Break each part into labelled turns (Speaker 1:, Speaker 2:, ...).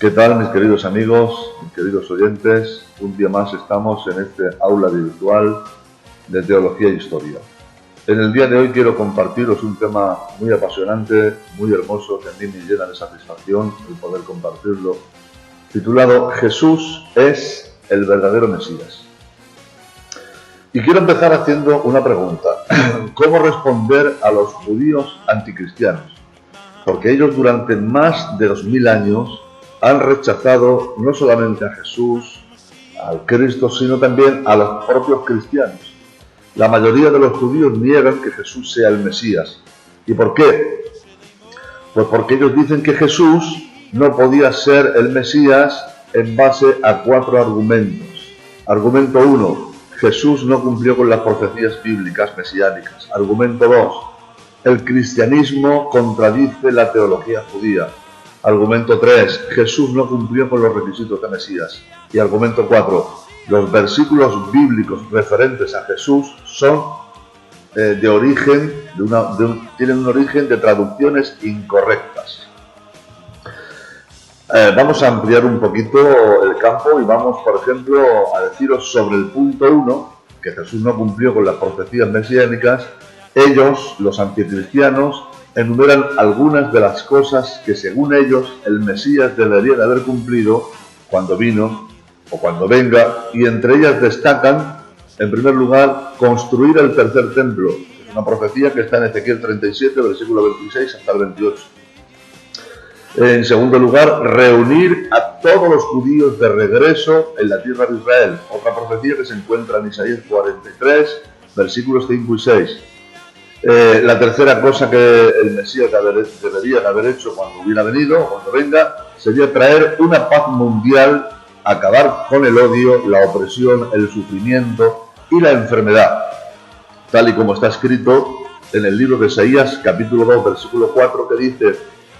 Speaker 1: ¿Qué tal, mis queridos amigos, mis queridos oyentes? Un día más estamos en este aula virtual de Teología e Historia. En el día de hoy quiero compartiros un tema muy apasionante, muy hermoso, que a mí me llena de satisfacción el poder compartirlo, titulado Jesús es el verdadero Mesías. Y quiero empezar haciendo una pregunta. ¿Cómo responder a los judíos anticristianos? Porque ellos durante más de 2000 años han rechazado no solamente a Jesús, al Cristo, sino también a los propios cristianos. La mayoría de los judíos niegan que Jesús sea el Mesías. ¿Y por qué? Pues porque ellos dicen que Jesús no podía ser el Mesías en base a 4 argumentos. Argumento 1, Jesús no cumplió con las profecías bíblicas mesiánicas. Argumento 2, el cristianismo contradice la teología judía. Argumento 3, Jesús no cumplió con los requisitos de Mesías. Y argumento 4, los versículos bíblicos referentes a Jesús son tienen un origen de traducciones incorrectas. Vamos a ampliar un poquito el campo y vamos, por ejemplo, a deciros sobre el punto 1, que Jesús no cumplió con las profecías mesiánicas. Ellos, los anticristianos, enumeran algunas de las cosas que según ellos el Mesías debería de haber cumplido cuando vino o cuando venga, y entre ellas destacan, en primer lugar, construir el tercer templo. Es una profecía que está en Ezequiel 37, versículo 26 hasta el 28. En segundo lugar, reunir a todos los judíos de regreso en la tierra de Israel. Otra profecía que se encuentra en Isaías 43, versículos 5 y 6. La tercera cosa que el Mesías debería de haber hecho cuando hubiera venido, o cuando venga, sería traer una paz mundial, acabar con el odio, la opresión, el sufrimiento y la enfermedad, tal y como está escrito en el libro de Isaías, capítulo 2, versículo 4, que dice: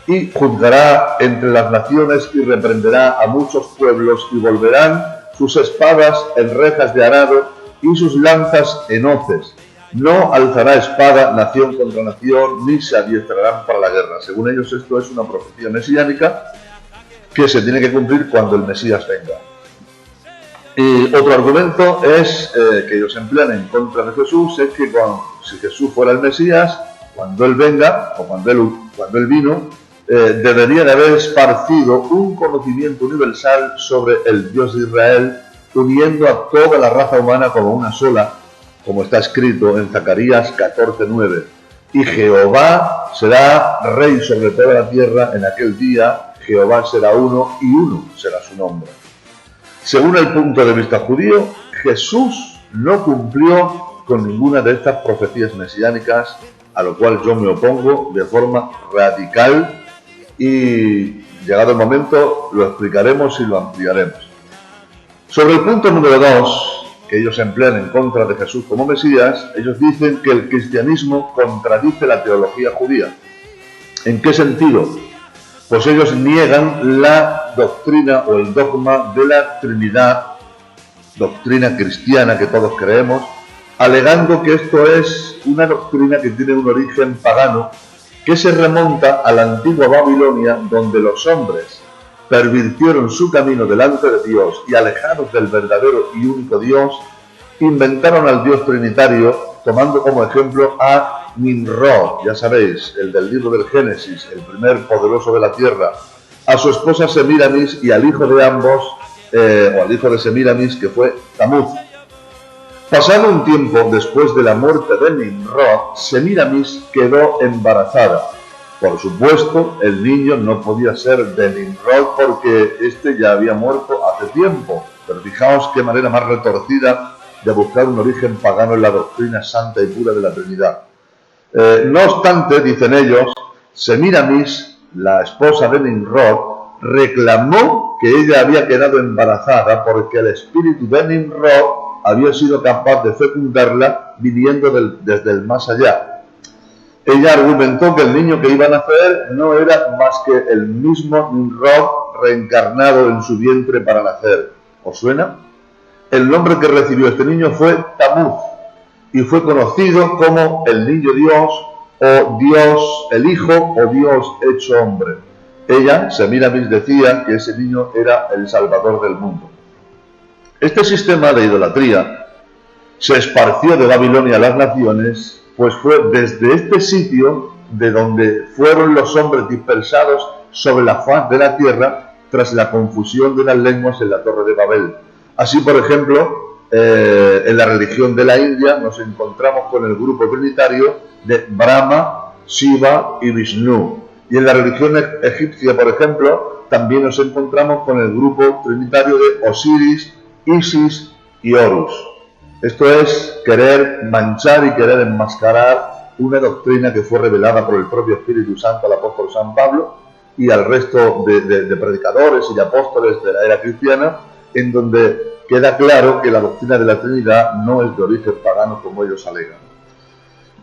Speaker 1: y juzgará entre las naciones y reprenderá a muchos pueblos, y volverán sus espadas en rejas de arado y sus lanzas en hoces. No alzará espada nación contra nación, ni se adiestrarán para la guerra. Según ellos, esto es una profecía mesiánica que se tiene que cumplir cuando el Mesías venga. Y otro argumento es que ellos emplean en contra de Jesús, es que si Jesús fuera el Mesías, cuando Él venga, o cuando Él vino, debería de haber esparcido un conocimiento universal sobre el Dios de Israel, uniendo a toda la raza humana como una sola, como está escrito en Zacarías 14:9. Y Jehová será rey sobre toda la tierra en aquel día. Jehová será uno y uno será su nombre. Según el punto de vista judío, Jesús no cumplió con ninguna de estas profecías mesiánicas, a lo cual yo me opongo de forma radical, y llegado el momento lo explicaremos y lo ampliaremos. Sobre el punto número 2, que ellos emplean en contra de Jesús como Mesías, ellos dicen que el cristianismo contradice la teología judía. ¿En qué sentido? Pues ellos niegan la doctrina o el dogma de la Trinidad, doctrina cristiana que todos creemos, alegando que esto es una doctrina que tiene un origen pagano, que se remonta a la antigua Babilonia, donde los hombres pervirtieron su camino delante de Dios y, alejados del verdadero y único Dios, inventaron al Dios trinitario, tomando como ejemplo a Nimrod, ya sabéis, el del libro del Génesis, el primer poderoso de la tierra, a su esposa Semíramis y al hijo de ambos, o al hijo de Semíramis, que fue Tamuz. Pasado un tiempo después de la muerte de Nimrod, Semíramis quedó embarazada. Por supuesto, el niño no podía ser de Nimrod porque éste ya había muerto hace tiempo. Pero fijaos qué manera más retorcida de buscar un origen pagano en la doctrina santa y pura de la Trinidad. No obstante, dicen ellos, Semíramis, la esposa de Nimrod, reclamó que ella había quedado embarazada porque el espíritu de Nimrod había sido capaz de fecundarla viniendo desde el más allá. Ella argumentó que el niño que iba a nacer no era más que el mismo Nimrod reencarnado en su vientre para nacer. ¿Os suena? El nombre que recibió este niño fue Tamuz y fue conocido como el niño Dios, o Dios el Hijo, o Dios hecho hombre. ella, Semiramis, decía que ese niño era el Salvador del mundo. Este sistema de idolatría se esparció de Babilonia a las naciones, pues fue desde este sitio de donde fueron los hombres dispersados sobre la faz de la tierra tras la confusión de las lenguas en la Torre de Babel. Así, por ejemplo, en la religión de la India nos encontramos con el grupo trinitario de Brahma, Shiva y Vishnu. Y en la religión egipcia, por ejemplo, también nos encontramos con el grupo trinitario de Osiris, Isis y Horus. Esto es querer manchar y querer enmascarar una doctrina que fue revelada por el propio Espíritu Santo al apóstol San Pablo y al resto de predicadores y de apóstoles de la era cristiana, en donde queda claro que la doctrina de la Trinidad no es de origen pagano como ellos alegan.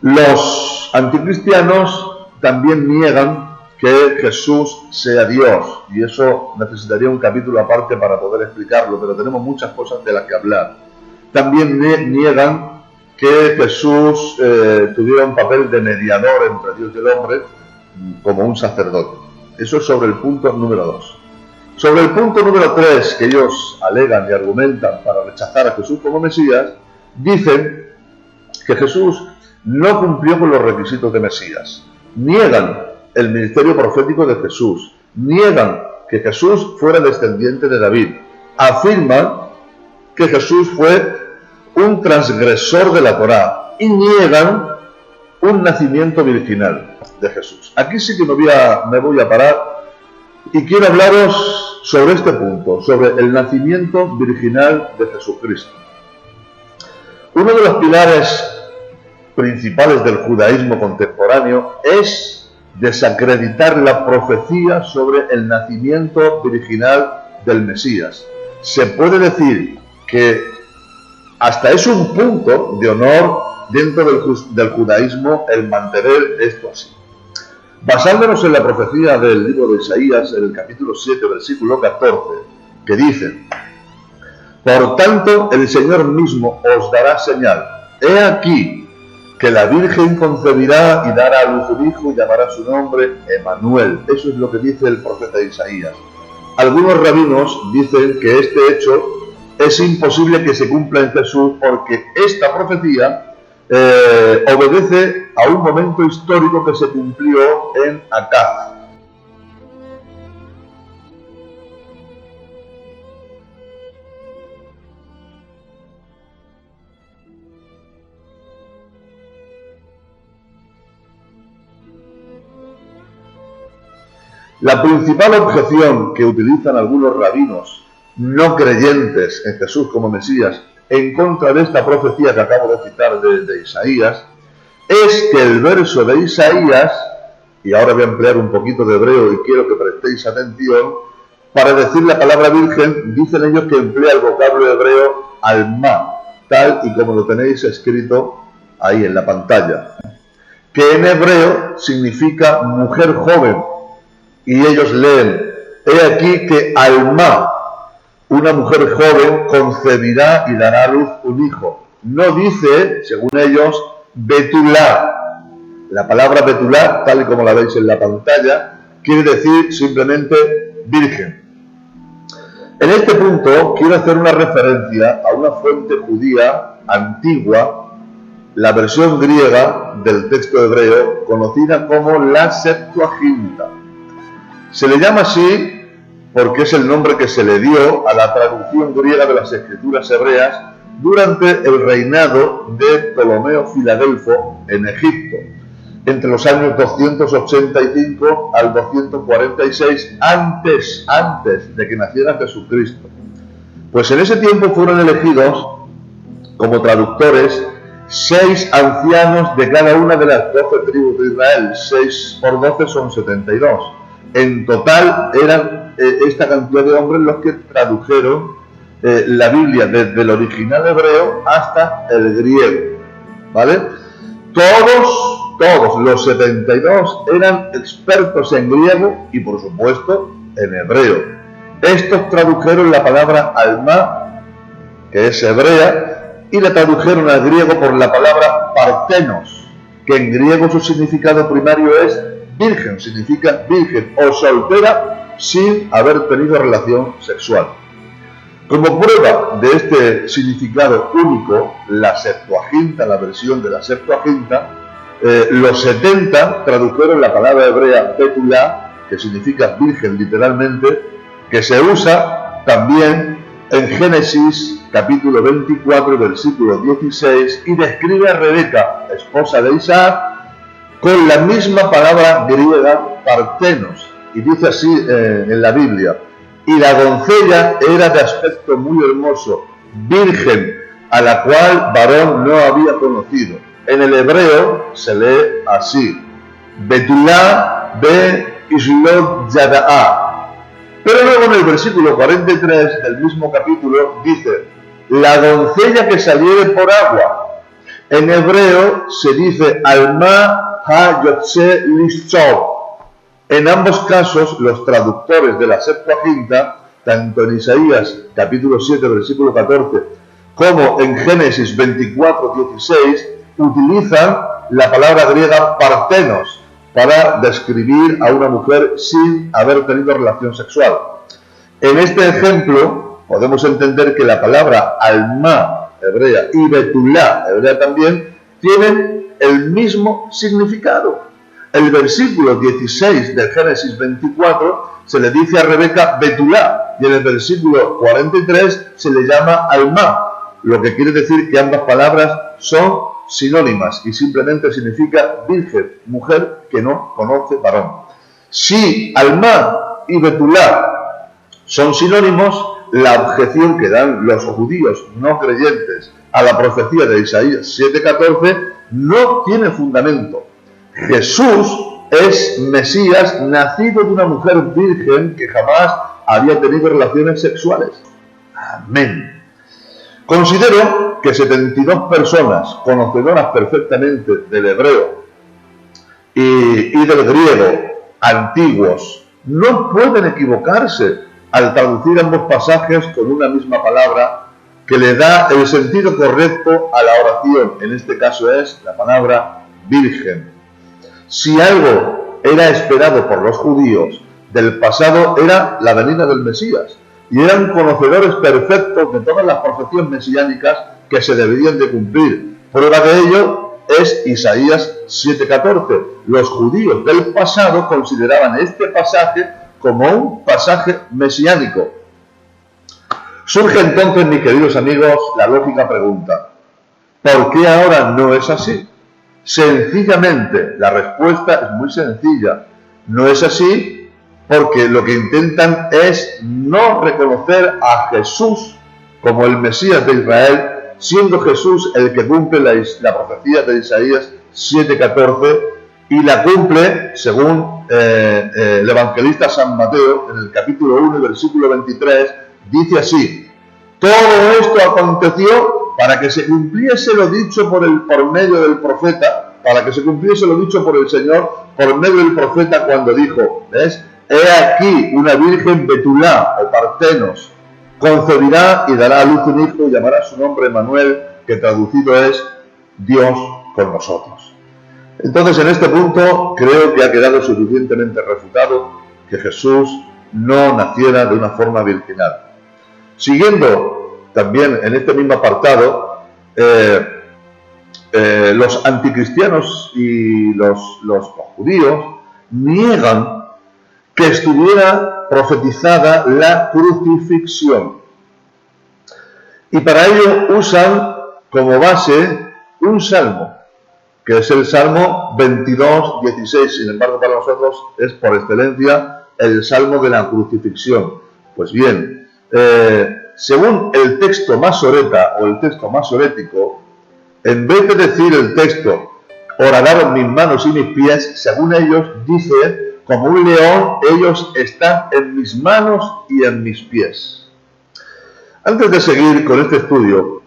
Speaker 1: Los anticristianos también niegan que Jesús sea Dios, y eso necesitaría un capítulo aparte para poder explicarlo, pero tenemos muchas cosas de las que hablar. También niegan que Jesús tuviera un papel de mediador entre Dios y el hombre, como un sacerdote. Eso es sobre el punto número 2. Sobre el punto número 3, que ellos alegan y argumentan para rechazar a Jesús como Mesías, dicen que Jesús no cumplió con los requisitos de Mesías. Niegan el ministerio profético de Jesús. Niegan que Jesús fuera descendiente de David. Afirman que Jesús fue un transgresor de la Torá. Y niegan un nacimiento virginal de Jesús. Aquí sí que me voy a parar y quiero hablaros sobre este punto, sobre el nacimiento virginal de Jesucristo. Uno de los pilares principales del judaísmo contemporáneo es desacreditar la profecía sobre el nacimiento virginal del Mesías. Se puede decir que hasta es un punto de honor dentro del judaísmo el mantener esto así. Basándonos en la profecía del libro de Isaías, en el capítulo 7, versículo 14, que dice: por tanto, el Señor mismo os dará señal. He aquí que la Virgen concebirá y dará a luz un hijo y llamará su nombre Emanuel. Eso es lo que dice el profeta Isaías. Algunos rabinos dicen que este hecho es imposible que se cumpla en Jesús porque esta profecía obedece a un momento histórico que se cumplió en Acaz. La principal objeción que utilizan algunos rabinos no creyentes en Jesús como Mesías en contra de esta profecía que acabo de citar de Isaías es que el verso de Isaías, y ahora voy a emplear un poquito de hebreo y quiero que prestéis atención, para decir la palabra virgen, dicen ellos que emplea el vocablo hebreo alma, tal y como lo tenéis escrito ahí en la pantalla, que en hebreo significa mujer joven. Y ellos leen: he aquí que Alma, una mujer joven, concebirá y dará a luz un hijo. No dice, según ellos, Betulá. La palabra Betulá, tal y como la veis en la pantalla, quiere decir simplemente virgen. En este punto quiero hacer una referencia a una fuente judía antigua, la versión griega del texto hebreo, conocida como la Septuaginta. Se le llama así porque es el nombre que se le dio a la traducción griega de las escrituras hebreas durante el reinado de Ptolomeo Filadelfo en Egipto, entre los años 285 al 246 antes de que naciera Jesucristo. Pues en ese tiempo fueron elegidos como traductores 6 ancianos de cada una de las 12 tribus de Israel. 6 por 12 son 72. En total eran esta cantidad de hombres los que tradujeron la Biblia desde el original hebreo hasta el griego, ¿vale? Todos los 72 eran expertos en griego y por supuesto en hebreo. Estos tradujeron la palabra alma, que es hebrea, y la tradujeron al griego por la palabra partenos, que en griego su significado primario es Virgen significa virgen o soltera sin haber tenido relación sexual. Como prueba de este significado único, la Septuaginta, la versión de la Septuaginta, los 70 tradujeron la palabra hebrea Betulá, que significa virgen literalmente, que se usa también en Génesis capítulo 24, versículo 16, y describe a Rebeca, esposa de Isaac, con la misma palabra griega partenos, y dice así en la Biblia: y la doncella era de aspecto muy hermoso, virgen, a la cual varón no había conocido. En el hebreo se lee así: Betulá be Islot Yada'a. Pero luego en el versículo 43 del mismo capítulo dice: la doncella que saliere por agua. En hebreo se dice Alma ha-yotze lishov. En ambos casos, los traductores de la Septuaginta, tanto en Isaías capítulo 7, versículo 14, como en Génesis 24, 16, utilizan la palabra griega partenos para describir a una mujer sin haber tenido relación sexual. En este ejemplo, podemos entender que la palabra alma hebrea y betulá hebrea también tienen el mismo significado. El versículo 16 del Génesis 24 se le dice a Rebeca Betulá y en el versículo 43 se le llama Alma, lo que quiere decir que ambas palabras son sinónimas y simplemente significa virgen, mujer que no conoce varón. Si Alma y Betulá son sinónimos, la objeción que dan los judíos no creyentes a la profecía de Isaías 7:14 no tiene fundamento. Jesús es Mesías nacido de una mujer virgen que jamás había tenido relaciones sexuales. Amén. Considero que 72 personas conocedoras perfectamente del hebreo y del griego antiguos no pueden equivocarse al traducir ambos pasajes con una misma palabra que le da el sentido correcto a la oración. En este caso es la palabra virgen. Si algo era esperado por los judíos del pasado era la venida del Mesías, y eran conocedores perfectos de todas las profecías mesiánicas que se deberían de cumplir. Prueba de ello es Isaías 7:14. Los judíos del pasado consideraban este pasaje como un pasaje mesiánico. Surge entonces, mis queridos amigos, la lógica pregunta: ¿por qué ahora no es así? Sencillamente, la respuesta es muy sencilla. No es así porque lo que intentan es no reconocer a Jesús como el Mesías de Israel, siendo Jesús el que cumple la profecía de Isaías 7:14 y la cumple, según el evangelista San Mateo, en el capítulo 1, versículo 23, dice así: todo esto aconteció para que se cumpliese lo dicho por medio del profeta, para que se cumpliese lo dicho por el Señor por medio del profeta cuando dijo, ¿ves? He aquí una virgen Betulá o partenos, concebirá y dará a luz un hijo y llamará su nombre Emmanuel, que traducido es Dios con nosotros. Entonces, en este punto creo que ha quedado suficientemente refutado que Jesús no naciera de una forma virginal. Siguiendo también en este mismo apartado, los anticristianos y los judíos niegan que estuviera profetizada la crucifixión. Y para ello usan como base un salmo, que es el Salmo 22, 16. Sin embargo, para nosotros es por excelencia el Salmo de la crucifixión. Pues bien, según el texto masoreta o el texto masorético, en vez de decir el texto, horadaron mis manos y mis pies, según ellos, dice, como un león, ellos están en mis manos y en mis pies. Antes de seguir con este estudio,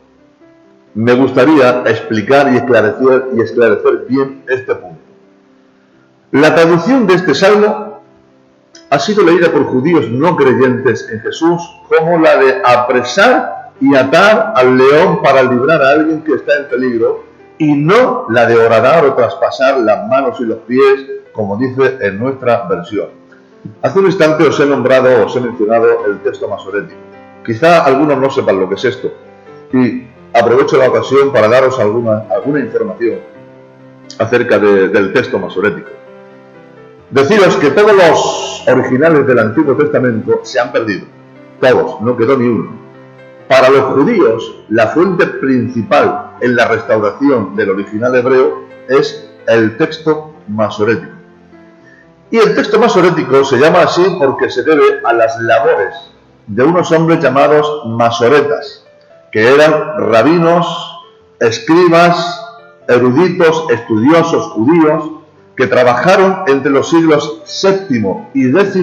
Speaker 1: me gustaría explicar y esclarecer bien este punto. La traducción de este salmo ha sido leída por judíos no creyentes en Jesús como la de apresar y atar al león para librar a alguien que está en peligro, y no la de horadar o traspasar las manos y los pies como dice en nuestra versión. Hace un instante os he mencionado el texto masorético. Quizá algunos no sepan lo que es esto, y aprovecho la ocasión para daros alguna información acerca del texto masorético. Deciros que todos los originales del Antiguo Testamento se han perdido. Todos, no quedó ni uno. Para los judíos, la fuente principal en la restauración del original hebreo es el texto masorético. Y el texto masorético se llama así porque se debe a las labores de unos hombres llamados masoretas, que eran rabinos, escribas, eruditos, estudiosos judíos, que trabajaron entre los siglos VII y X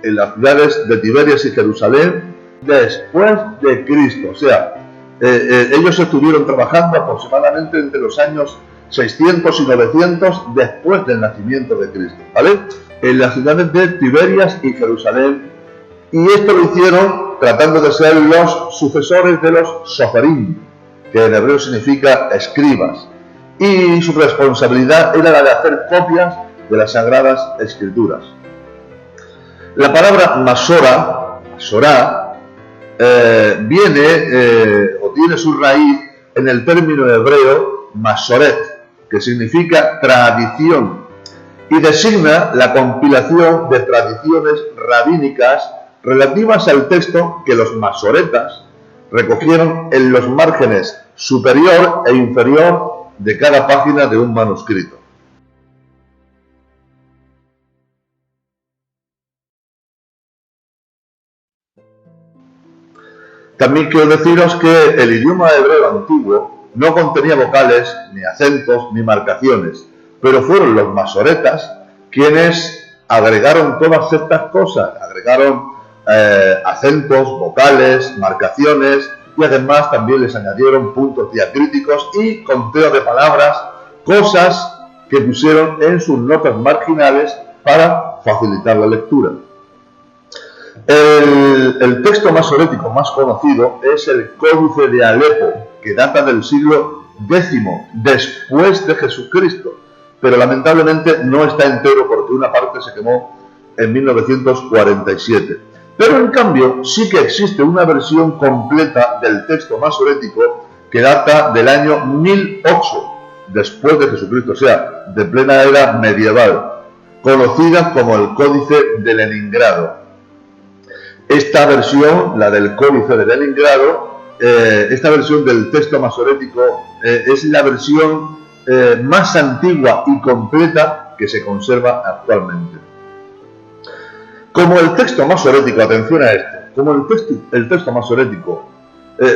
Speaker 1: en las ciudades de Tiberias y Jerusalén después de Cristo. O sea, ellos estuvieron trabajando aproximadamente entre los años 600 y 900 después del nacimiento de Cristo, ¿vale? En las ciudades de Tiberias y Jerusalén. Y esto lo hicieron tratando de ser los sucesores de los soferim, que en hebreo significa escribas. Y su responsabilidad era la de hacer copias de las Sagradas Escrituras. La palabra Masorá viene o tiene su raíz en el término hebreo Masoret, que significa tradición, y designa la compilación de tradiciones rabínicas relativas al texto que los masoretas recogieron en los márgenes superior e inferior de cada página de un manuscrito. También quiero deciros que el idioma hebreo antiguo no contenía vocales, ni acentos, ni marcaciones, pero fueron los masoretas quienes agregaron todas estas cosas, agregaron acentos, vocales, marcaciones, y además también les añadieron puntos diacríticos y conteo de palabras, cosas que pusieron en sus notas marginales para facilitar la lectura. El texto masorético más conocido es el Códice de Alepo, que data del siglo X después de Jesucristo, pero lamentablemente no está entero porque una parte se quemó en 1947. Pero en cambio sí que existe una versión completa del texto masorético que data del año 1008 después de Jesucristo, o sea, de plena era medieval, conocida como el Códice de Leningrado. Esta versión, la del Códice de Leningrado, esta versión del texto masorético es la versión más antigua y completa que se conserva actualmente. Como el texto masorético, atención a esto, como el texto masorético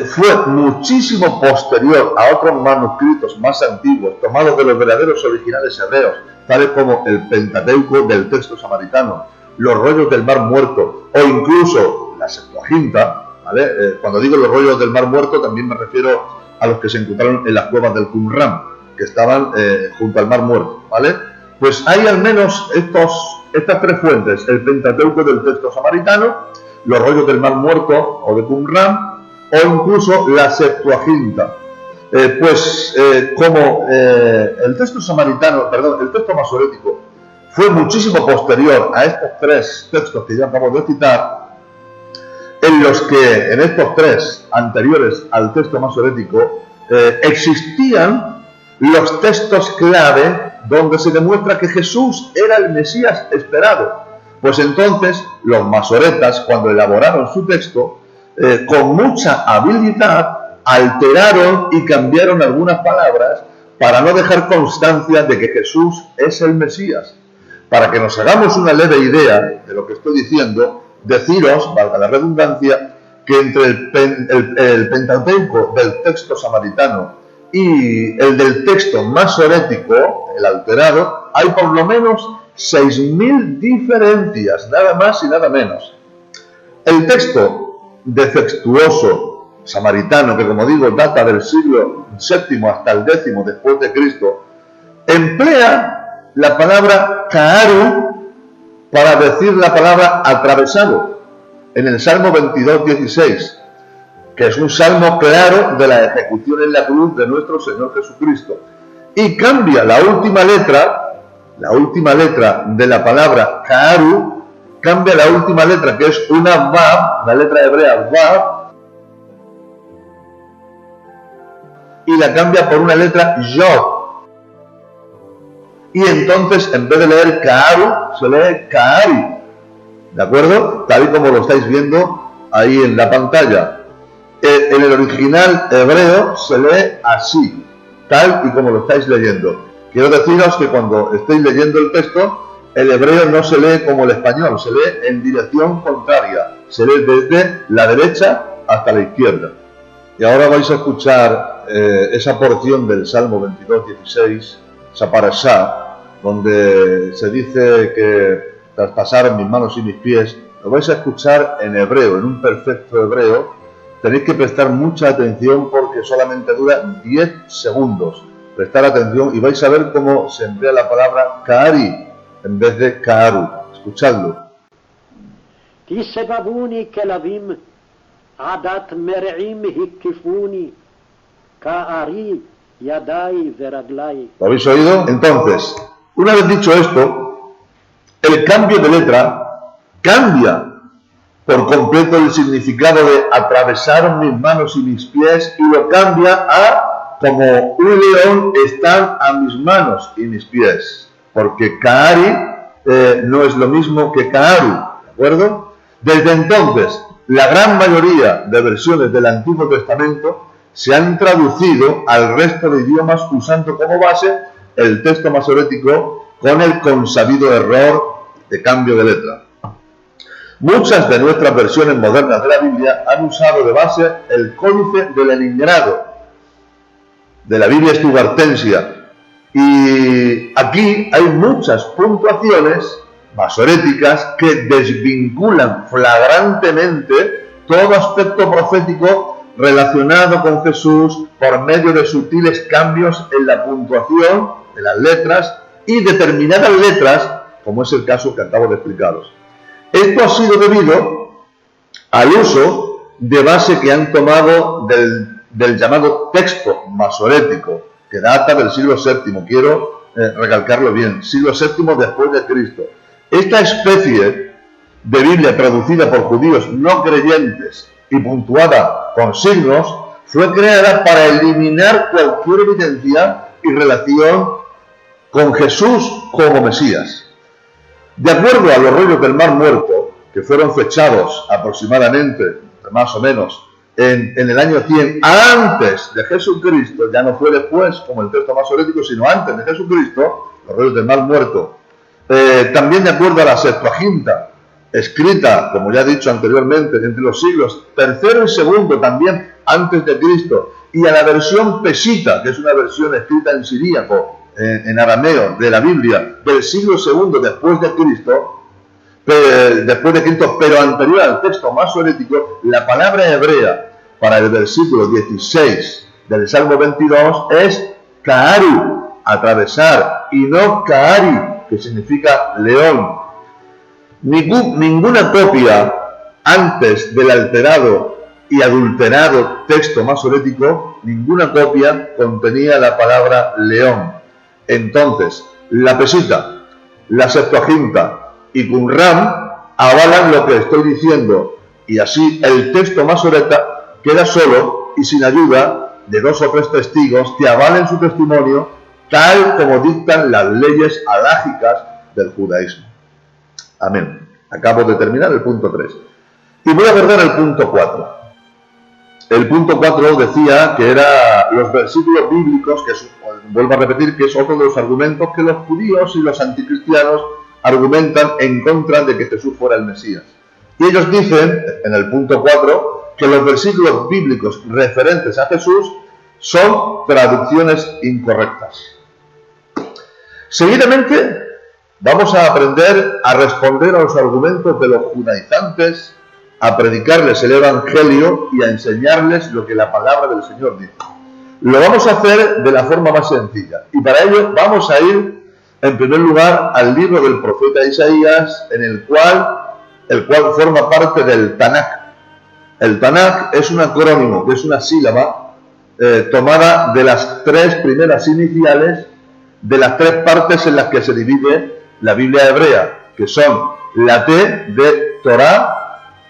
Speaker 1: fue muchísimo posterior a otros manuscritos más antiguos, tomados de los verdaderos originales hebreos, tales como el Pentateuco del texto samaritano, los rollos del Mar Muerto o incluso la Septuaginta, ¿vale? Cuando digo los rollos del Mar Muerto también me refiero a los que se encontraron en las cuevas del Qumran, que estaban junto al Mar Muerto, ¿vale? Pues hay al menos estas tres fuentes: el Pentateuco del texto samaritano, los rollos del Mar Muerto o de Qumran, o incluso la Septuaginta. Como el texto masorético fue muchísimo posterior a estos tres textos que ya acabo de citar, en estos tres anteriores al texto masorético existían los textos clave donde se demuestra que Jesús era el Mesías esperado. Pues entonces los masoretas, cuando elaboraron su texto, con mucha habilidad alteraron y cambiaron algunas palabras para no dejar constancia de que Jesús es el Mesías. Para que nos hagamos una leve idea de lo que estoy diciendo, deciros, valga la redundancia, que entre el Pentateuco del texto samaritano y el del texto masorético, el alterado, hay por lo menos 6.000 diferencias, nada más y nada menos. El texto defectuoso samaritano, que como digo data del siglo VII hasta el X después de Cristo, emplea la palabra Kaaru para decir la palabra atravesado en el Salmo 22:16, que es un salmo claro de la ejecución en la cruz de nuestro Señor Jesucristo, y cambia la última letra la última letra de la palabra Ka'aru, cambia la última letra, que es una Vav, la letra hebrea Vav, y la cambia por una letra Yod. Y entonces, en vez de leer Ka'aru, se lee Ka'ari. ¿De acuerdo? Tal y como lo estáis viendo ahí en la pantalla. En el original hebreo se lee así, tal y como lo estáis leyendo. Quiero deciros que cuando estéis leyendo el texto, el hebreo no se lee como el español, se lee en dirección contraria, se lee desde la derecha hasta la izquierda. Y ahora vais a escuchar esa porción del Salmo 22:16, esa parashá, donde se dice que traspasaron mis manos y mis pies. Lo vais a escuchar en hebreo, en un perfecto hebreo. Tenéis que prestar mucha atención porque solamente dura 10 segundos. Prestar atención y vais a ver cómo se emplea la palabra Ka'ari en vez de Ka'aru. Escuchadlo.
Speaker 2: תסבבוני כלבים, עדת מרעים הקיפוני, כארי ידיי ורגליי.
Speaker 1: ¿Lo habéis oído? Entonces, una vez dicho esto, el cambio de letra cambia por completo el significado de atravesar mis manos y mis pies y lo cambia a como un león están a mis manos y mis pies. Porque Ka'ari no es lo mismo que Ka'aru, ¿de acuerdo? Desde entonces, la gran mayoría de versiones del Antiguo Testamento se han traducido al resto de idiomas usando como base el texto masorético con el consabido error de cambio de letra. Muchas de nuestras versiones modernas de la Biblia han usado de base el códice de Leningrado, de la Biblia estubartensia. Y aquí hay muchas puntuaciones masoréticas que desvinculan flagrantemente todo aspecto profético relacionado con Jesús por medio de sutiles cambios en la puntuación de las letras y determinadas letras, como es el caso que acabo de explicaros. Esto ha sido debido al uso de base que han tomado del llamado texto masorético, que data del siglo VII. Quiero recalcarlo bien, siglo VII después de Cristo. Esta especie de Biblia traducida por judíos no creyentes y puntuada con signos fue creada para eliminar cualquier evidencia y relación con Jesús como Mesías. De acuerdo a los rollos del Mar Muerto, que fueron fechados aproximadamente, más o menos, en el año 100 antes de Jesucristo, ya no fue después como el texto masorético, sino antes de Jesucristo, los rollos del Mar Muerto. También de acuerdo a la Septuaginta, escrita, como ya he dicho anteriormente, entre los siglos III y II, también antes de Cristo, y a la versión pesita, que es una versión escrita en siríaco, en arameo, de la Biblia, del siglo II después de Cristo, pero anterior al texto masorético, la palabra hebrea para el versículo 16 del Salmo 22 es Ka'aru, atravesar, y no Ka'ari, que significa león. Ninguna copia antes del alterado y adulterado texto masorético, ninguna copia contenía la palabra león. Entonces, la pesita, la Septuaginta y Qumran avalan lo que estoy diciendo, y así el texto masoreta queda solo y sin ayuda de 2 o 3 testigos que avalen su testimonio, tal como dictan las leyes alágicas del judaísmo. Amén. Acabo de terminar el punto 3. Y voy a abordar el punto 4. El punto 4 decía que eran los versículos bíblicos, que vuelvo a repetir que es otro de los argumentos que los judíos y los anticristianos argumentan en contra de que Jesús fuera el Mesías. Y ellos dicen, en el punto 4, que los versículos bíblicos referentes a Jesús son traducciones incorrectas. Seguidamente, vamos a aprender a responder a los argumentos de los judaizantes, a predicarles el Evangelio y a enseñarles lo que la palabra del Señor dice. Lo vamos a hacer de la forma más sencilla. Y para ello vamos a ir, en primer lugar, al libro del profeta Isaías, el cual forma parte del Tanaj. El Tanaj es un acrónimo, que es una sílaba tomada de las 3 primeras iniciales de las tres partes en las que se divide la Biblia hebrea, que son la T de Torá,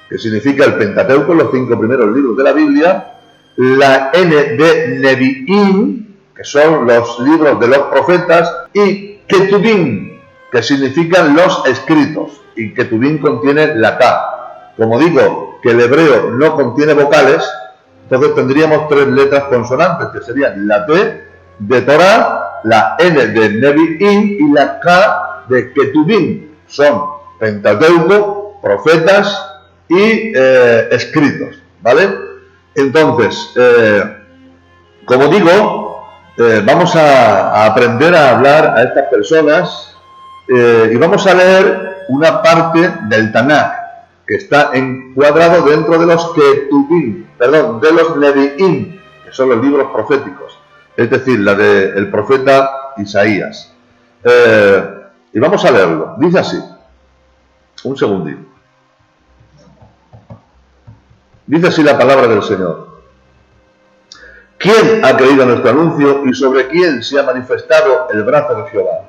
Speaker 1: que significa el Pentateuco, los 5 primeros libros de la Biblia, la N de Nevi'im, que son los libros de los profetas, y Ketubim, que significan los escritos, y Ketubim contiene la K. Como digo que el hebreo no contiene vocales, entonces tendríamos 3 letras consonantes, que serían la T de Torá, la N de Nevi'im y la K de Ketubim. Son Pentateuco, profetas y escritos, ¿vale? Entonces, como digo, vamos a aprender a hablar a estas personas y vamos a leer una parte del Tanaj que está encuadrado dentro de los Ketubim, perdón, de los Nevi'im, que son los libros proféticos, es decir, la del profeta Isaías. Y vamos a leerlo. Dice así, un segundito. Dice así la palabra del Señor. ¿Quién ha creído nuestro anuncio y sobre quién se ha manifestado el brazo de Jehová?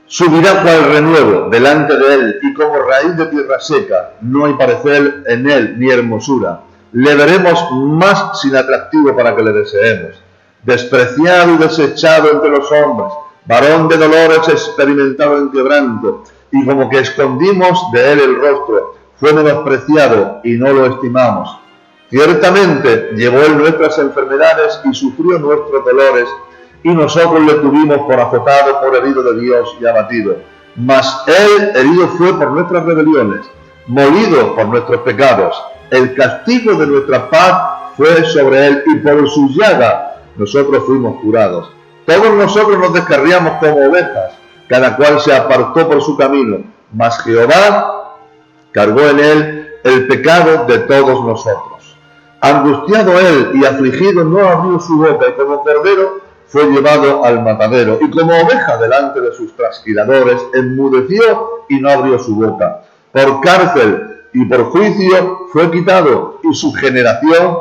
Speaker 1: Subirá cual renuevo delante de él y como raíz de tierra seca, no hay parecer en él ni hermosura. Le veremos más sin atractivo para que le deseemos. Despreciado y desechado entre los hombres, varón de dolores, experimentado en quebranto, y como que escondimos de él el rostro, fue menospreciado y no lo estimamos. Ciertamente llevó él nuestras enfermedades y sufrió nuestros dolores, y nosotros le tuvimos por azotado, por herido de Dios y abatido. Mas él herido fue por nuestras rebeliones, molido por nuestros pecados. El castigo de nuestra paz fue sobre él, y por su llaga nosotros fuimos curados. Todos nosotros nos descarriamos como ovejas, cada cual se apartó por su camino, mas Jehová cargó en él el pecado de todos nosotros. Angustiado él y afligido no abrió su boca, y como cordero fue llevado al matadero, y como oveja delante de sus trasquiladores enmudeció y no abrió su boca. Por cárcel y por juicio fue quitado, y su generación,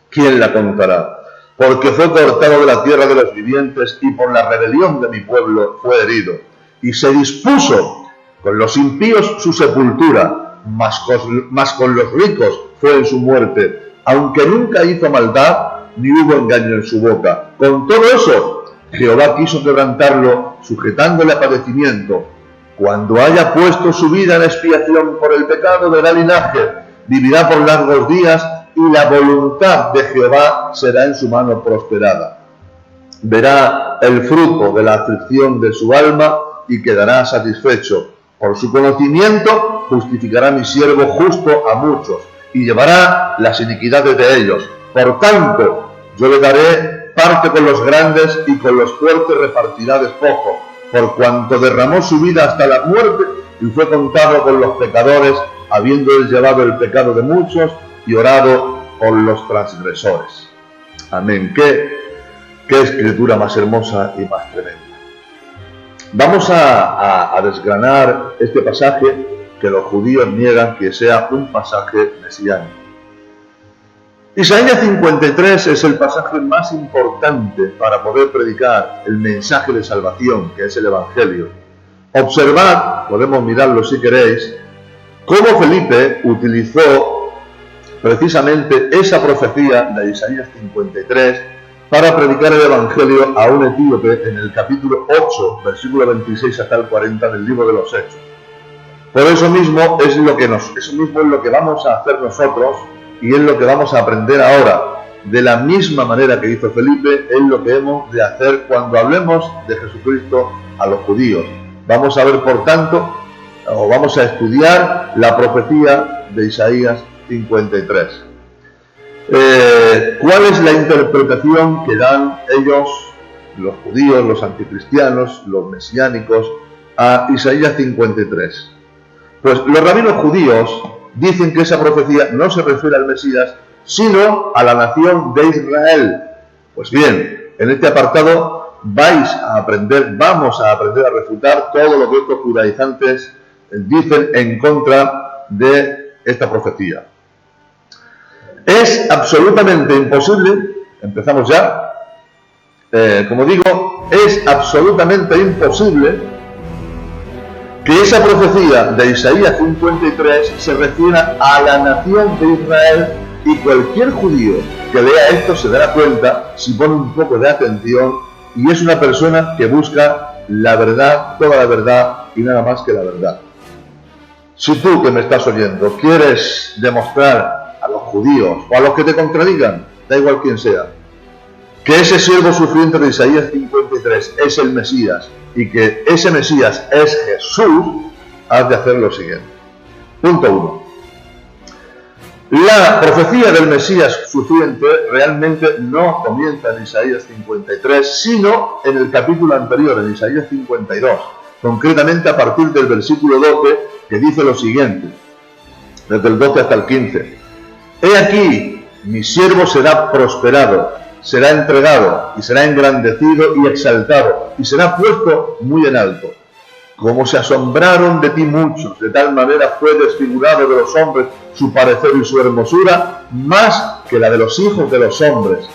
Speaker 1: ¿quién la contará? Porque fue cortado de la tierra de los vivientes, y por la rebelión de mi pueblo fue herido. Y se dispuso con los impíos su sepultura, mas con los ricos fue en su muerte, aunque nunca hizo maldad, ni hubo engaño en su boca. Con todo eso, Jehová quiso quebrantarlo, sujetándole a padecimiento. Cuando haya puesto su vida en expiación por el pecado de la linaje, vivirá por largos días, y la voluntad de Jehová será en su mano prosperada. Verá el fruto de la aflicción de su alma y quedará satisfecho. Por su conocimiento justificará mi siervo justo a muchos y llevará las iniquidades de ellos. Por tanto, yo le daré parte con los grandes y con los fuertes repartirá despojo, por cuanto derramó su vida hasta la muerte y fue contado con los pecadores, habiendo él llevado el pecado de muchos y orado por los transgresores. Amén. Qué escritura más hermosa y más tremenda. Vamos a desgranar este pasaje que los judíos niegan que sea un pasaje mesiánico. Isaías 53 es el pasaje más importante para poder predicar el mensaje de salvación, que es el Evangelio. Observad, podemos mirarlo si queréis, cómo Felipe utilizó precisamente esa profecía de Isaías 53 para predicar el Evangelio a un etíope en el capítulo 8, versículo 26 hasta el 40 del libro de los Hechos. Por eso mismo es lo que vamos a hacer nosotros y es lo que vamos a aprender ahora. De la misma manera que hizo Felipe, es lo que hemos de hacer cuando hablemos de Jesucristo a los judíos. Vamos a ver, por tanto, o vamos a estudiar la profecía de Isaías 53. ¿Cuál es la interpretación que dan ellos, los judíos, los anticristianos, los mesiánicos, a Isaías 53? Pues los rabinos judíos dicen que esa profecía no se refiere al Mesías, sino a la nación de Israel. Pues bien, en este apartado vamos a aprender a refutar todo lo que estos judaizantes dicen en contra de esta profecía. Es absolutamente imposible, empezamos ya, como digo, es absolutamente imposible que esa profecía de Isaías 53 se refiera a la nación de Israel, y cualquier judío que lea esto se dará cuenta si pone un poco de atención y es una persona que busca la verdad, toda la verdad y nada más que la verdad. Si tú que me estás oyendo quieres demostrar a los judíos o a los que te contradigan, da igual quién sea, que ese siervo sufriente de Isaías 53 es el Mesías y que ese Mesías es Jesús, has de hacer lo siguiente. Punto 1. La profecía del Mesías sufriente realmente no comienza en Isaías 53, sino en el capítulo anterior, en Isaías 52, concretamente a partir del versículo 12, que dice lo siguiente, desde el 12 hasta el 15. He aquí, mi siervo será prosperado, será entregado y será engrandecido y exaltado, y será puesto muy en alto. Como se asombraron de ti muchos, de tal manera fue desfigurado de los hombres su parecer y su hermosura, más que la de los hijos de los hombres.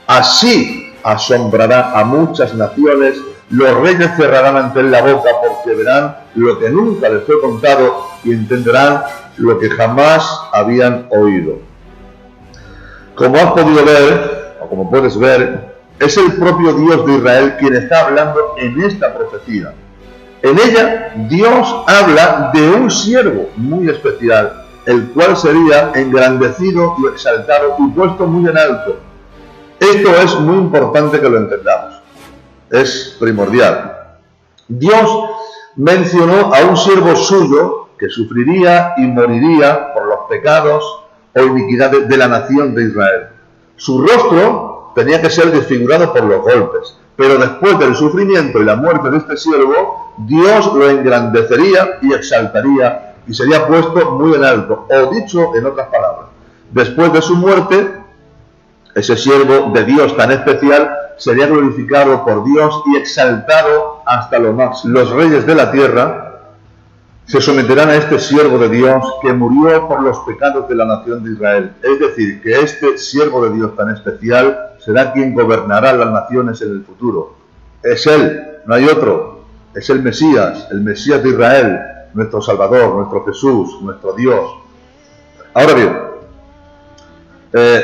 Speaker 1: Así asombrará a muchas naciones, los reyes cerrarán ante él la boca, porque verán lo que nunca les fue contado y entenderán lo que jamás habían oído. Como has podido ver, o como puedes ver, es el propio Dios de Israel quien está hablando en esta profecía. En ella, Dios habla de un siervo muy especial, el cual sería engrandecido y exaltado y puesto muy en alto. Esto es muy importante que lo entendamos. Es primordial. Dios mencionó a un siervo suyo que sufriría y moriría por los pecados o iniquidades de la nación de Israel. Su rostro tenía que ser desfigurado por los golpes, pero después del sufrimiento y la muerte de este siervo, Dios lo engrandecería y exaltaría y sería puesto muy en alto. O dicho en otras palabras, después de su muerte, ese siervo de Dios tan especial sería glorificado por Dios y exaltado hasta lo máximo. Los reyes de la tierra se someterán a este siervo de Dios que murió por los pecados de la nación de Israel. Es decir, que este siervo de Dios tan especial será quien gobernará las naciones en el futuro. Es Él, no hay otro. Es el Mesías de Israel, nuestro Salvador, nuestro Jesús, nuestro Dios. Ahora bien,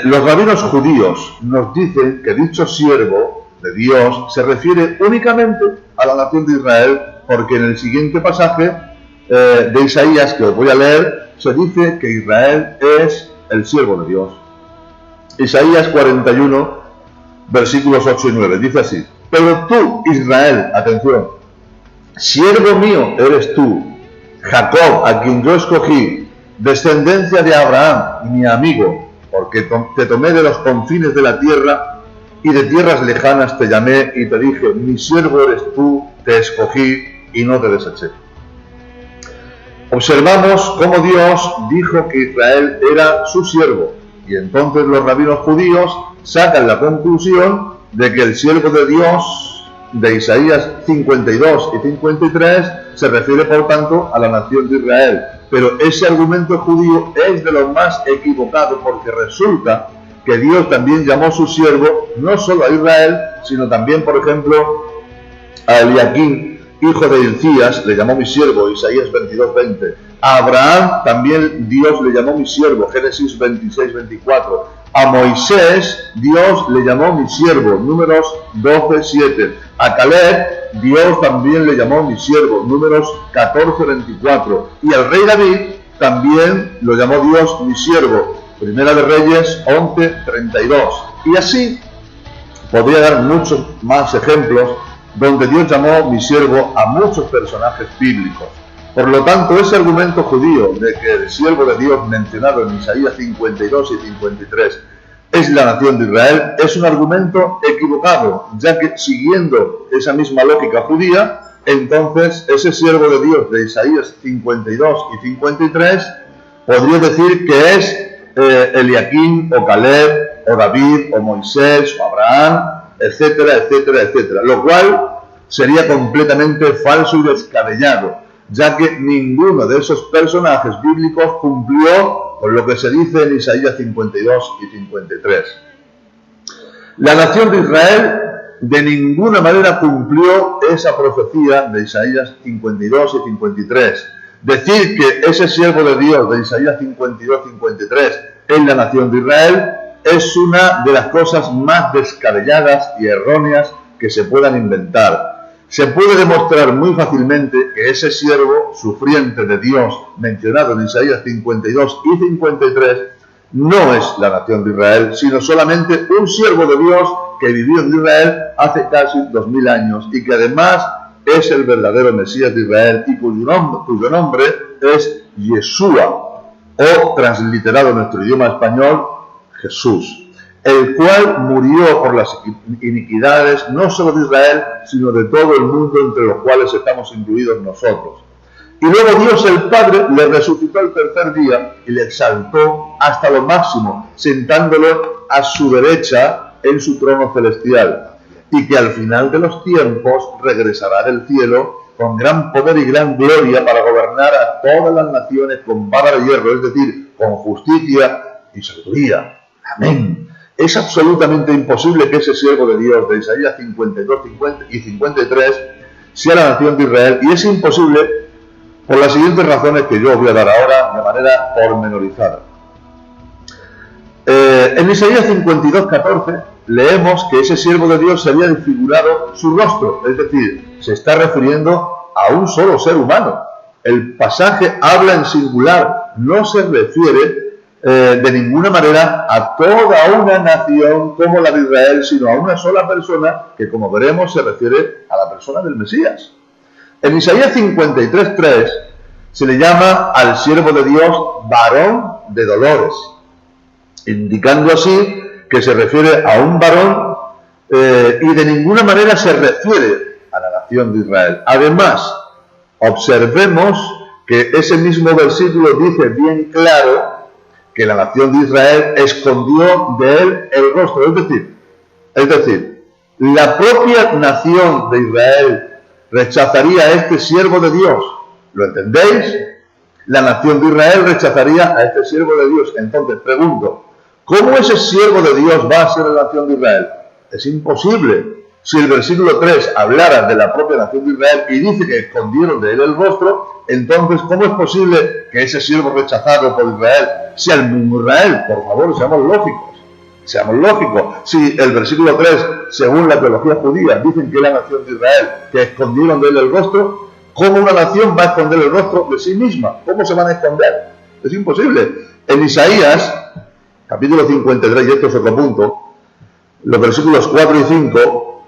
Speaker 1: los rabinos judíos nos dicen que dicho siervo de Dios se refiere únicamente a la nación de Israel, porque en el siguiente pasaje de Isaías, que os voy a leer, se dice que Israel es el siervo de Dios. Isaías 41, versículos 8 y 9, dice así: pero tú, Israel, atención, siervo mío eres tú, Jacob, a quien yo escogí, descendencia de Abraham, mi amigo, porque te tomé de los confines de la tierra y de tierras lejanas te llamé y te dije, mi siervo eres tú, te escogí y no te deseché. Observamos cómo Dios dijo que Israel era su siervo, y entonces los rabinos judíos sacan la conclusión de que el siervo de Dios de Isaías 52 y 53 se refiere por tanto a la nación de Israel. Pero ese argumento judío es de lo más equivocado, porque resulta que Dios también llamó su siervo no solo a Israel, sino también, por ejemplo, a Eliaquín, hijo de Hilcías, le llamó mi siervo, Isaías 22:20. A Abraham también Dios le llamó mi siervo, Génesis 26:24. A Moisés Dios le llamó mi siervo, Números 12:7. A Caleb Dios también le llamó mi siervo, Números 14:24. Y al rey David también lo llamó Dios mi siervo, Primera de Reyes 11:32. Y así podría dar muchos más ejemplos donde Dios llamó mi siervo a muchos personajes bíblicos. Por lo tanto, ese argumento judío de que el siervo de Dios mencionado en Isaías 52 y 53 es la nación de Israel es un argumento equivocado, ya que siguiendo esa misma lógica judía, entonces ese siervo de Dios de Isaías 52 y 53 podría decir que es Eliaquín o Caleb o David o Moisés o Abraham, etcétera, etcétera, etcétera, lo cual sería completamente falso y descabellado, ya que ninguno de esos personajes bíblicos cumplió con lo que se dice en Isaías 52 y 53. La nación de Israel de ninguna manera cumplió esa profecía de Isaías 52 y 53. Decir que ese siervo de Dios de Isaías 52-53 es la nación de Israel es una de las cosas más descabelladas y erróneas que se puedan inventar. Se puede demostrar muy fácilmente que ese siervo sufriente de Dios mencionado en Isaías 52 y 53 no es la nación de Israel, sino solamente un siervo de Dios que vivió en Israel hace casi 2000 años y que además es el verdadero Mesías de Israel y cuyo nombre es Yeshua, o transliterado en nuestro idioma español, Jesús, el cual murió por las iniquidades no solo de Israel, sino de todo el mundo, entre los cuales estamos incluidos nosotros. Y luego Dios el Padre le resucitó el tercer día y le exaltó hasta lo máximo, sentándolo a su derecha en su trono celestial, y que al final de los tiempos regresará del cielo con gran poder y gran gloria para gobernar a todas las naciones con vara de hierro, es decir, con justicia y sabiduría. Amén. Es absolutamente imposible que ese siervo de Dios de Isaías 52 y 53 sea la nación de Israel, y es imposible por las siguientes razones que yo os voy a dar ahora de manera pormenorizada. En Isaías 52:14 leemos que ese siervo de Dios se había desfigurado su rostro, es decir, se está refiriendo a un solo ser humano. El pasaje habla en singular, no se refiere de ninguna manera a toda una nación como la de Israel, sino a una sola persona que, como veremos, se refiere a la persona del Mesías. En Isaías 53:3 se le llama al siervo de Dios varón de dolores, indicando así que se refiere a un varón y de ninguna manera se refiere a la nación de Israel. Además, observemos que ese mismo versículo dice bien claro que la nación de Israel escondió de él el rostro, es decir, la propia nación de Israel rechazaría a este siervo de Dios. ¿Lo entendéis? La nación de Israel rechazaría a este siervo de Dios. Entonces, pregunto, ¿cómo ese siervo de Dios va a ser la nación de Israel? Es imposible. Si el versículo 3 hablara de la propia nación de Israel y dice que escondieron de él el rostro, entonces, ¿cómo es posible que ese siervo rechazado por Israel sea el mismo Israel? Por favor, seamos lógicos. Seamos lógicos. Si el versículo 3, según la teología judía, dicen que es la nación de Israel, que escondieron de él el rostro, ¿cómo una nación va a esconder el rostro de sí misma? ¿Cómo se van a esconder? Es imposible. En Isaías, capítulo 53, y esto es otro punto, los versículos 4 y 5,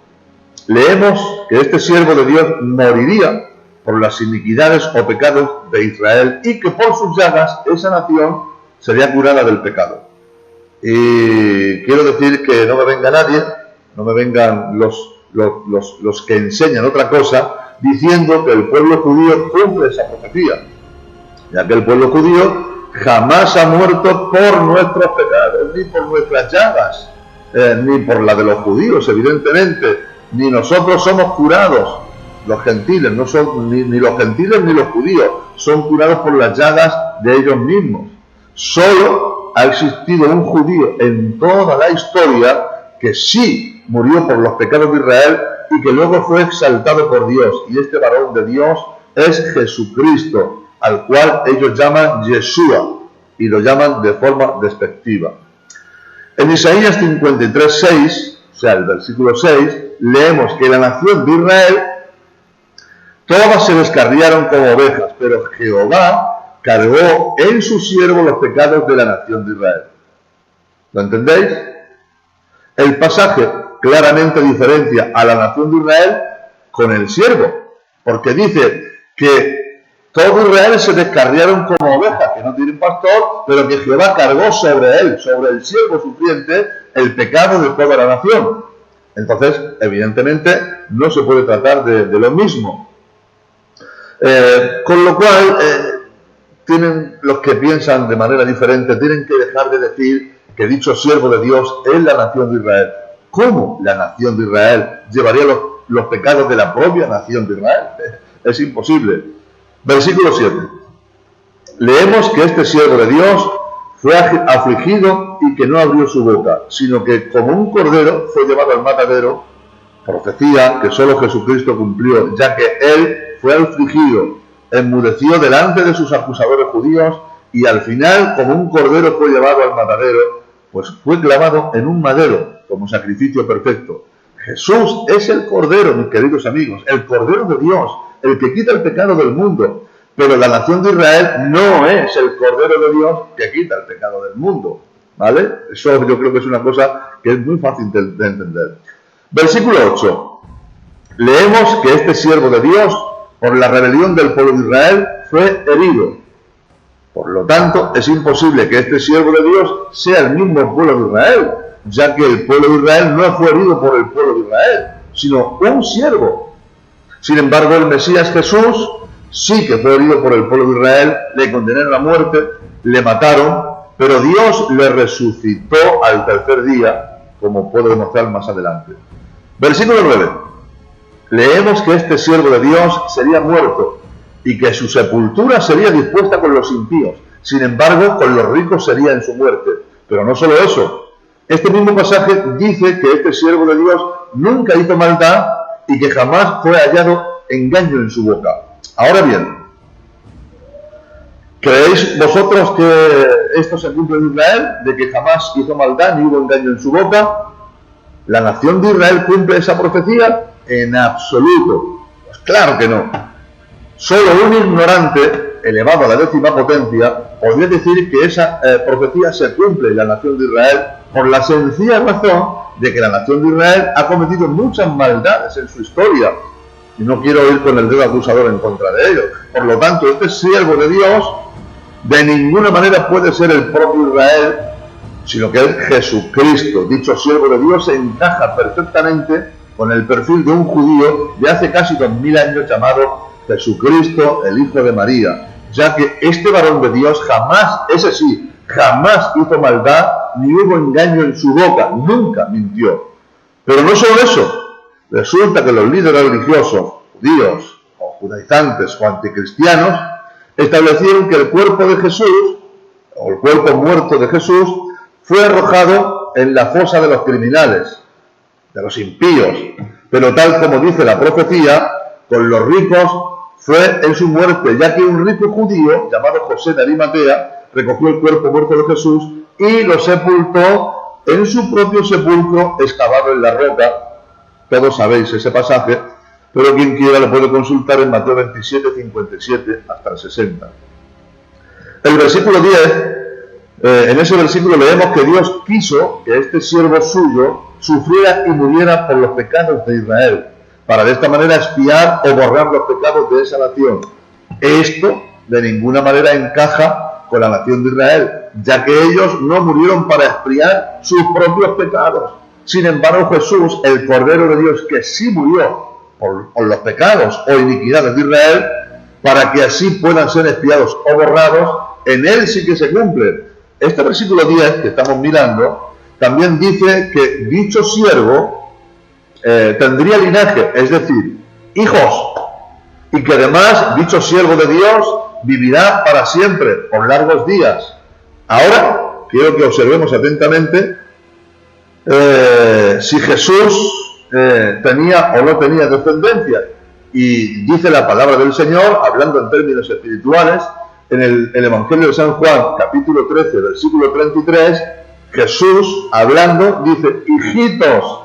Speaker 1: leemos que este siervo de Dios moriría por las iniquidades o pecados de Israel y que por sus llagas esa nación sería curada del pecado. Y quiero decir que no me venga nadie, no me vengan los que enseñan otra cosa, diciendo que el pueblo judío cumple esa profecía, ya que el pueblo judío jamás ha muerto por nuestros pecados, ni por nuestras llagas, ni por la de los judíos, evidentemente, ni nosotros somos curados. Los gentiles, no son ni los gentiles ni los judíos, son curados por las llagas de ellos mismos. Solo ha existido un judío en toda la historia que sí murió por los pecados de Israel y que luego fue exaltado por Dios. Y este varón de Dios es Jesucristo, al cual ellos llaman Yeshua y lo llaman de forma despectiva. En Isaías 53:6, o sea, el versículo 6, leemos que la nación de Israel todas se descarriaron como ovejas, pero Jehová cargó en su siervo los pecados de la nación de Israel. ¿Lo entendéis? El pasaje claramente diferencia a la nación de Israel con el siervo, porque dice que todo Israel se descarriaron como ovejas, que no tienen pastor, pero que Jehová cargó sobre él, sobre el siervo sufriente, el pecado de toda la nación. Entonces, evidentemente, no se puede tratar de lo mismo. Con lo cual, tienen los que piensan de manera diferente, tienen que dejar de decir que dicho siervo de Dios es la nación de Israel. ¿Cómo la nación de Israel llevaría los pecados de la propia nación de Israel? Es imposible. Versículo 7. Leemos que este siervo de Dios fue afligido y que no abrió su boca, sino que como un cordero fue llevado al matadero profecía que solo Jesucristo cumplió, ya que Él fue afligido, enmudeció delante de sus acusadores judíos y al final, como un cordero fue llevado al matadero, pues fue clavado en un madero como sacrificio perfecto. Jesús es el cordero, mis queridos amigos, el cordero de Dios, el que quita el pecado del mundo. Pero la nación de Israel no es el cordero de Dios que quita el pecado del mundo, ¿vale? Eso yo creo que es una cosa que es muy fácil de entender. Versículo 8. Leemos que este siervo de Dios, por la rebelión del pueblo de Israel, fue herido. Por lo tanto, es imposible que este siervo de Dios sea el mismo pueblo de Israel, ya que el pueblo de Israel no fue herido por el pueblo de Israel, sino un siervo. Sin embargo, el Mesías Jesús sí que fue herido por el pueblo de Israel, le condenaron a muerte, le mataron, pero Dios le resucitó al tercer día, como puedo demostrar más adelante. Versículo 9. Leemos que este siervo de Dios sería muerto y que su sepultura sería dispuesta con los impíos. Sin embargo, con los ricos sería en su muerte. Pero no solo eso. Este mismo pasaje dice que este siervo de Dios nunca hizo maldad y que jamás fue hallado engaño en su boca. Ahora bien, ¿creéis vosotros que esto se cumple en Israel? ¿De que jamás hizo maldad ni hubo engaño en su boca? ¿La nación de Israel cumple esa profecía? En absoluto. Pues claro que no. Solo un ignorante, elevado a la 10ª potencia, podría decir que esa profecía se cumple en la nación de Israel por la sencilla razón de que la nación de Israel ha cometido muchas maldades en su historia. Y no quiero ir con el dedo acusador en contra de ellos. Por lo tanto, este siervo de Dios de ninguna manera puede ser el propio Israel, sino que es Jesucristo. Dicho siervo de Dios se encaja perfectamente con el perfil de un judío de hace casi 2000 años llamado Jesucristo, el Hijo de María, ya que este varón de Dios jamás, ese sí, jamás hizo maldad ni hubo engaño en su boca, nunca mintió. Pero no solo eso. Resulta que los líderes religiosos, judíos o judaizantes o anticristianos, establecieron que el cuerpo de Jesús, o el cuerpo muerto de Jesús, fue arrojado en la fosa de los criminales, de los impíos. Pero tal como dice la profecía, con los ricos fue en su muerte, ya que un rico judío, llamado José de Arimatea, recogió el cuerpo muerto de Jesús y lo sepultó en su propio sepulcro excavado en la roca. Todos sabéis ese pasaje, pero quien quiera lo puede consultar en Mateo 27, 57 hasta el 60. El versículo 10, en ese versículo leemos que Dios quiso que este siervo suyo sufriera y muriera por los pecados de Israel, para de esta manera expiar o borrar los pecados de esa nación. Esto de ninguna manera encaja con la nación de Israel, ya que ellos no murieron para expiar sus propios pecados. Sin embargo, Jesús, el Cordero de Dios, que sí murió por los pecados o iniquidades de Israel, para que así puedan ser expiados o borrados, en él sí que se cumple. Este versículo 10 que estamos mirando, también dice que dicho siervo tendría linaje, es decir, hijos, y que además dicho siervo de Dios vivirá para siempre, por largos días. Ahora, quiero que observemos atentamente si Jesús tenía o no tenía descendencia. Y dice la palabra del Señor, hablando en términos espirituales, en el Evangelio de San Juan, capítulo 13, versículo 33, Jesús, hablando, dice: hijitos,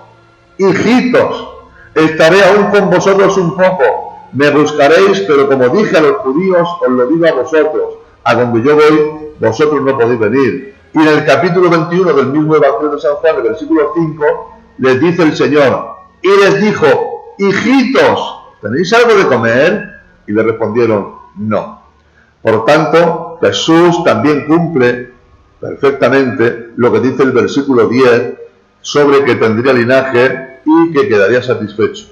Speaker 1: hijitos, estaré aún con vosotros un poco, me buscaréis, pero como dije a los judíos, os lo digo a vosotros, a donde yo voy, vosotros no podéis venir. Y en el capítulo 21 del mismo Evangelio de San Juan, el versículo 5, les dice el Señor, y les dijo: hijitos, ¿tenéis algo de comer? Y le respondieron: no. Por tanto, Jesús también cumple perfectamente lo que dice el versículo 10 sobre que tendría linaje y que quedaría satisfecho.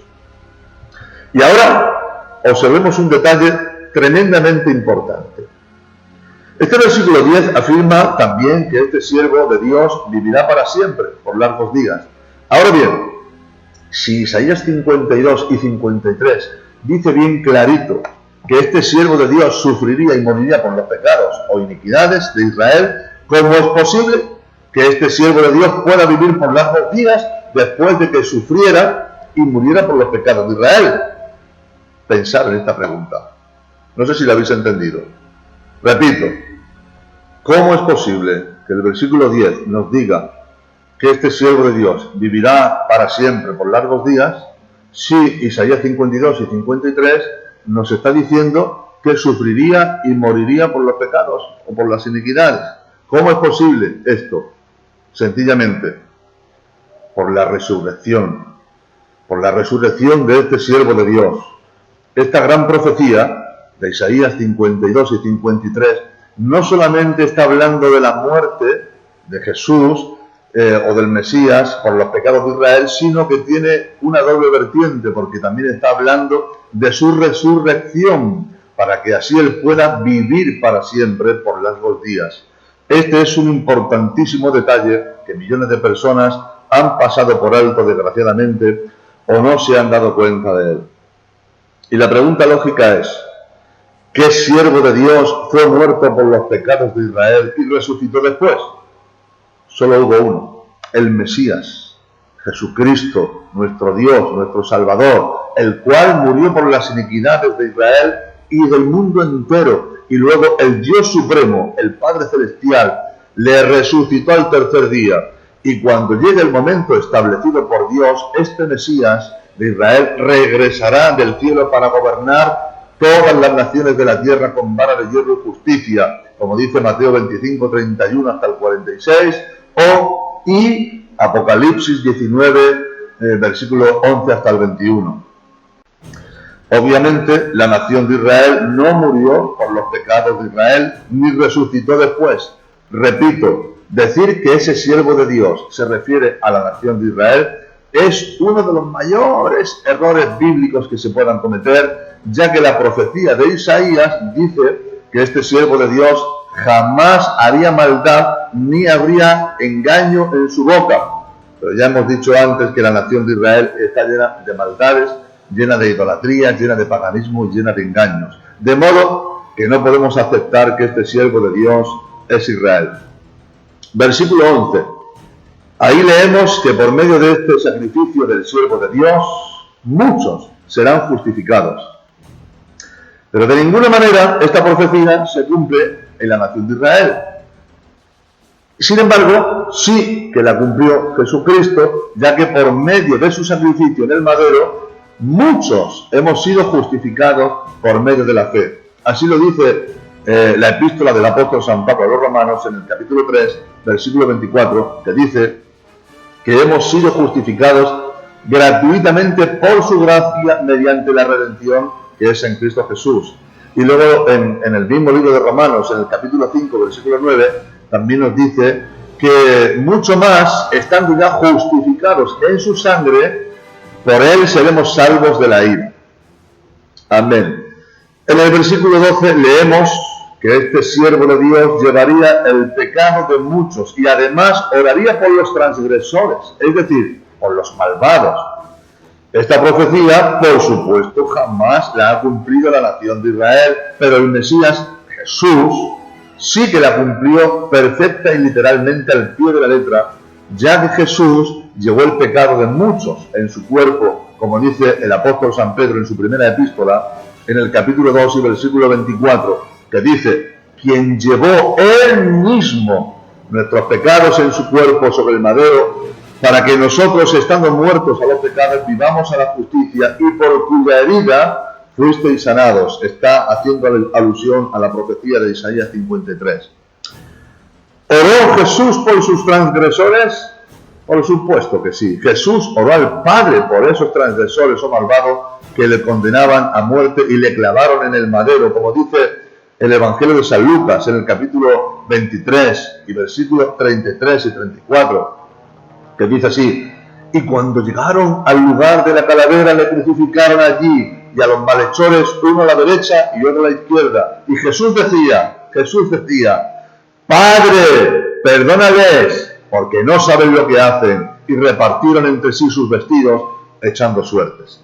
Speaker 1: Y ahora observemos un detalle tremendamente importante. Este versículo 10 afirma también que este siervo de Dios vivirá para siempre, por largos días. Ahora bien, si Isaías 52 y 53 dice bien clarito que este siervo de Dios sufriría y moriría por los pecados o iniquidades de Israel, ¿cómo es posible que este siervo de Dios pueda vivir por largos días después de que sufriera y muriera por los pecados de Israel. Pensad en esta pregunta. No sé si la habéis entendido. Repito, ¿cómo es posible que el versículo 10 nos diga que este siervo de Dios vivirá para siempre por largos días, si Isaías 52 y 53 nos está diciendo que sufriría y moriría por los pecados o por las iniquidades? ¿Cómo es posible esto? Sencillamente, por la resurrección de este siervo de Dios. Esta gran profecía de Isaías 52 y 53 no solamente está hablando de la muerte de Jesús o del Mesías por los pecados de Israel, sino que tiene una doble vertiente, porque también está hablando de su resurrección, para que así él pueda vivir para siempre por largos días. Este es un importantísimo detalle que millones de personas han pasado por alto, desgraciadamente, o no se han dado cuenta de él. Y la pregunta lógica es: ¿qué siervo de Dios fue muerto por los pecados de Israel y resucitó después? Solo hubo uno, el Mesías, Jesucristo, nuestro Dios, nuestro Salvador, el cual murió por las iniquidades de Israel y del mundo entero, y luego el Dios Supremo, el Padre Celestial, le resucitó al tercer día. Y cuando llegue el momento establecido por Dios, este Mesías de Israel regresará del cielo para gobernar todas las naciones de la tierra con vara de hierro y justicia, como dice Mateo 25, 31 hasta el 46, y Apocalipsis 19, versículo 11 hasta el 21. Obviamente, la nación de Israel no murió por los pecados de Israel, ni resucitó después. Repito, decir que ese siervo de Dios se refiere a la nación de Israel es uno de los mayores errores bíblicos que se puedan cometer, ya que la profecía de Isaías dice que este siervo de Dios jamás haría maldad ni habría engaño en su boca. Pero ya hemos dicho antes que la nación de Israel está llena de maldades, llena de idolatría, llena de paganismo y llena de engaños. De modo que no podemos aceptar que este siervo de Dios es Israel. Versículo 11. Ahí leemos que por medio de este sacrificio del siervo de Dios, muchos serán justificados. Pero de ninguna manera esta profecía se cumple en la nación de Israel. Sin embargo, sí que la cumplió Jesucristo, ya que por medio de su sacrificio en el madero, muchos hemos sido justificados por medio de la fe. Así lo dice la epístola del apóstol San Pablo a los Romanos en el capítulo 3, versículo 24, que dice que hemos sido justificados gratuitamente por su gracia mediante la redención que es en Cristo Jesús. Y luego en el mismo libro de Romanos, en el capítulo 5, versículo 9, también nos dice que mucho más, estando ya justificados en su sangre, por él seremos salvos de la ira. Amén. En el versículo 12 leemos que este siervo de Dios llevaría el pecado de muchos y además oraría por los transgresores, es decir, por los malvados. Esta profecía, por supuesto, jamás la ha cumplido la nación de Israel, pero el Mesías, Jesús, sí que la cumplió perfecta y literalmente al pie de la letra, ya que Jesús llevó el pecado de muchos en su cuerpo, como dice el apóstol San Pedro en su primera epístola, en el capítulo 2 y versículo 24, que dice: quien llevó él mismo nuestros pecados en su cuerpo sobre el madero, para que nosotros, estando muertos a los pecados, vivamos a la justicia, y por cuya herida fuisteis sanados. Está haciendo alusión a la profecía de Isaías 53. ¿Oró Jesús por sus transgresores? Por supuesto que sí. Jesús oró al Padre por esos transgresores o malvados que le condenaban a muerte y le clavaron en el madero, como dice el Evangelio de San Lucas en el capítulo 23 y versículos 33 y 34, que dice así: y cuando llegaron al lugar de la calavera le crucificaron allí, y a los malhechores uno a la derecha y otro a la izquierda. Y Jesús decía, Padre, perdónales, porque no saben lo que hacen. Y repartieron entre sí sus vestidos, echando suertes.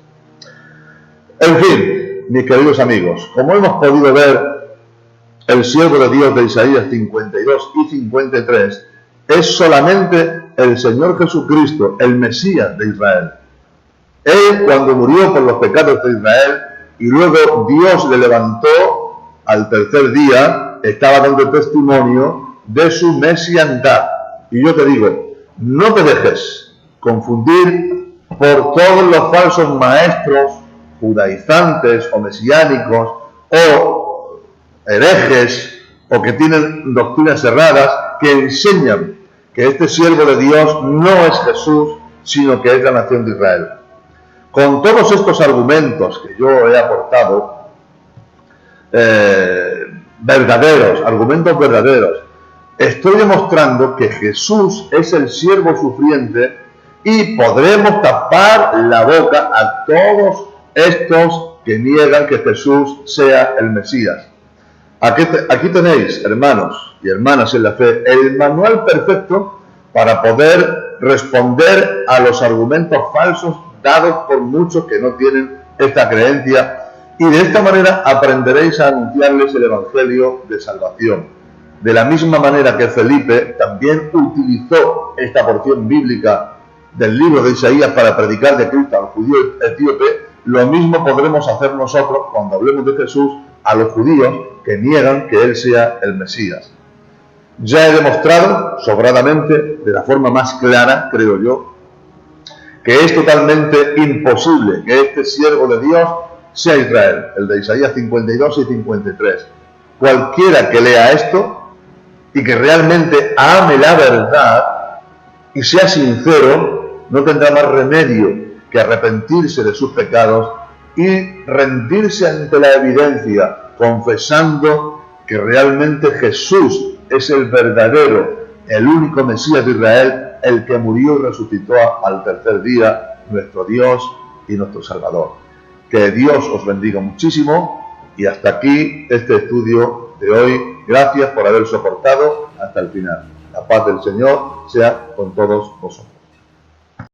Speaker 1: En fin, mis queridos amigos, como hemos podido ver, el siervo de Dios de Isaías 52 y 53 es solamente el Señor Jesucristo, el Mesías de Israel. Él, cuando murió por los pecados de Israel y luego Dios le levantó al tercer día, estaba dando testimonio de su mesiandad. Y yo te digo, no te dejes confundir por todos los falsos maestros judaizantes o mesiánicos o herejes o que tienen doctrinas erradas que enseñan que este siervo de Dios no es Jesús, sino que es la nación de Israel. Con todos estos argumentos que yo he aportado, argumentos verdaderos, estoy demostrando que Jesús es el siervo sufriente y podremos tapar la boca a todos estos que niegan que Jesús sea el Mesías. Aquí tenéis, hermanos y hermanas en la fe, el manual perfecto para poder responder a los argumentos falsos dados por muchos que no tienen esta creencia, y de esta manera aprenderéis a anunciarles el Evangelio de salvación. De la misma manera que Felipe también utilizó esta porción bíblica del libro de Isaías para predicar de Cristo al judío etíope, lo mismo podremos hacer nosotros cuando hablemos de Jesús a los judíos que niegan que Él sea el Mesías. Ya he demostrado sobradamente, de la forma más clara, creo yo, que es totalmente imposible que este siervo de Dios sea Israel, el de Isaías 52 y 53. Cualquiera que lea esto y que realmente ame la verdad y sea sincero, no tendrá más remedio que arrepentirse de sus pecados y rendirse ante la evidencia, confesando que realmente Jesús es el verdadero, el único Mesías de Israel, el que murió y resucitó al tercer día, nuestro Dios y nuestro Salvador. Que Dios os bendiga muchísimo, y hasta aquí este estudio de hoy. Gracias por haber soportado hasta el final. La paz del Señor sea con todos vosotros.